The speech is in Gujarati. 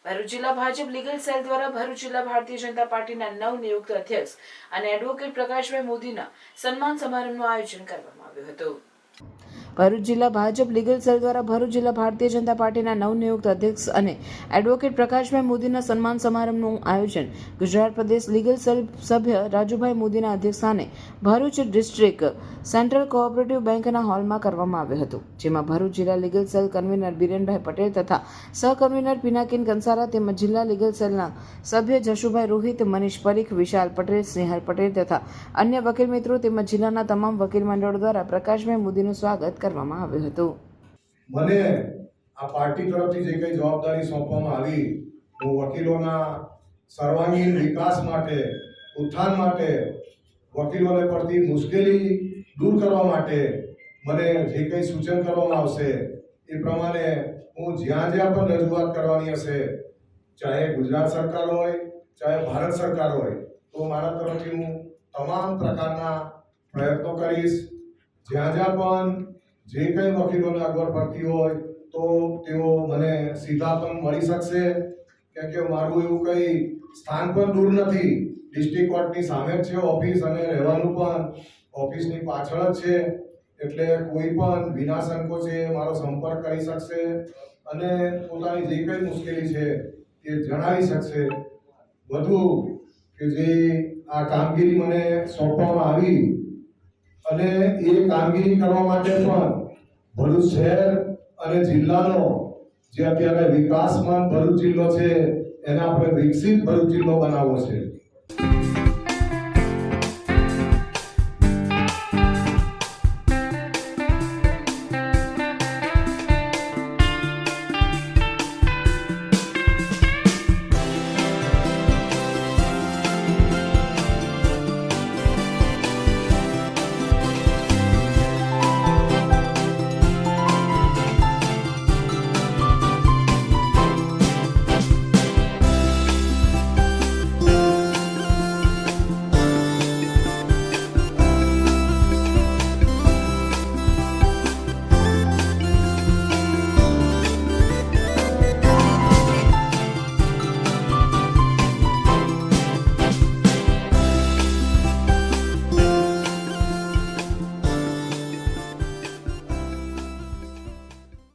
ભરૂચ જિલ્લા ભાજપ લીગલ સેલ દ્વારા ભરૂચ જિલ્લા ભારતીય જનતા પાર્ટીના નવનિયુક્ત અધ્યક્ષ અને એડવોકેટ પ્રકાશભાઈ મોદીના સન્માન સમારંભનું આયોજન કરવામાં આવ્યું હતું. ભરૂચ જિલ્લા ભાજપ લીગલ સેલ દ્વારા ભરૂચ જિલ્લા ભારતીય જનતા પાર્ટીના નવનિયુક્ત અધ્યક્ષ અને એડવોકેટ પ્રકાશભાઈ મોદીના સન્માન સમારંભનું આયોજન ગુજરાત પ્રદેશ લીગલ સેલ સભ્ય રાજુભાઈ મોદીના અધ્યક્ષસ્થાને ભરૂચ ડિસ્ટ્રિક્ટ સેન્ટ્રલ કોઓપરેટિવ બેંકના હોલમાં કરવામાં આવ્યું હતું, જેમાં ભરૂચ જિલ્લા legal cell convener Birenbhai Patel તથા સહકન્વીનર પિનાકીન કંસારા તેમજ જિલ્લા લીગલ સેલના સભ્ય જશુભાઈ રોહિત, મનીષ પરીખ, વિશાલ પટેલ, સ્નેહલ પટેલ તથા અન્ય વકીલ મિત્રો તેમજ જિલ્લાના તમામ વકીલ મંડળ દ્વારા પ્રકાશભાઈ મોદીનું સ્વાગત કરવામાં આવ્યું હતું. મને આ પાર્ટી તરફથી જે કઈ જવાબદારી સોંપવામાં આવી, હું વકીલોના સર્વાંગીણ વિકાસ માટે, ઉત્થાન માટે, વકીલોને પડતી મુશ્કેલી દૂર કરવા માટે મને જે કઈ સૂચન કરવામાં આવશે એ પ્રમાણે હું જ્યાં જ્યાં પણ રજૂઆત કરવાની હશે, ચાહે ગુજરાત સરકાર હોય ચાહે ભારત સરકાર હોય, તો મારા તરફથી હું તમામ પ્રકારના પ્રયત્નો કરીશ. જ્યાં જ્યાં પણ જે કંઈ વકીલોને અગવડ પડતી હોય તો તેઓ મને સીધા પણ મળી શકશે, કેમ કે મારું એવું કંઈ સ્થાન પણ દૂર નથી. ડિસ્ટ્રિક્ટ કોર્ટની સામે જ છે ઓફિસ અને રહેવાનું પણ ઓફિસની પાછળ જ છે, એટલે કોઈ પણ વિના સંકોચે મારો સંપર્ક કરી શકશે અને પોતાની જે કંઈ મુશ્કેલી છે તે જણાવી શકશે. વધુ કે જે આ કામગીરી મને સોંપવામાં આવી અને એ કામગીરી કરવા માટે પણ ભરૂચ શહેર અને જિલ્લાનો જે અત્યારે વિકાસમાન ભરૂચ જિલ્લો છે એને આપણે વિકસિત ભરૂચ જિલ્લો બનાવવો છે.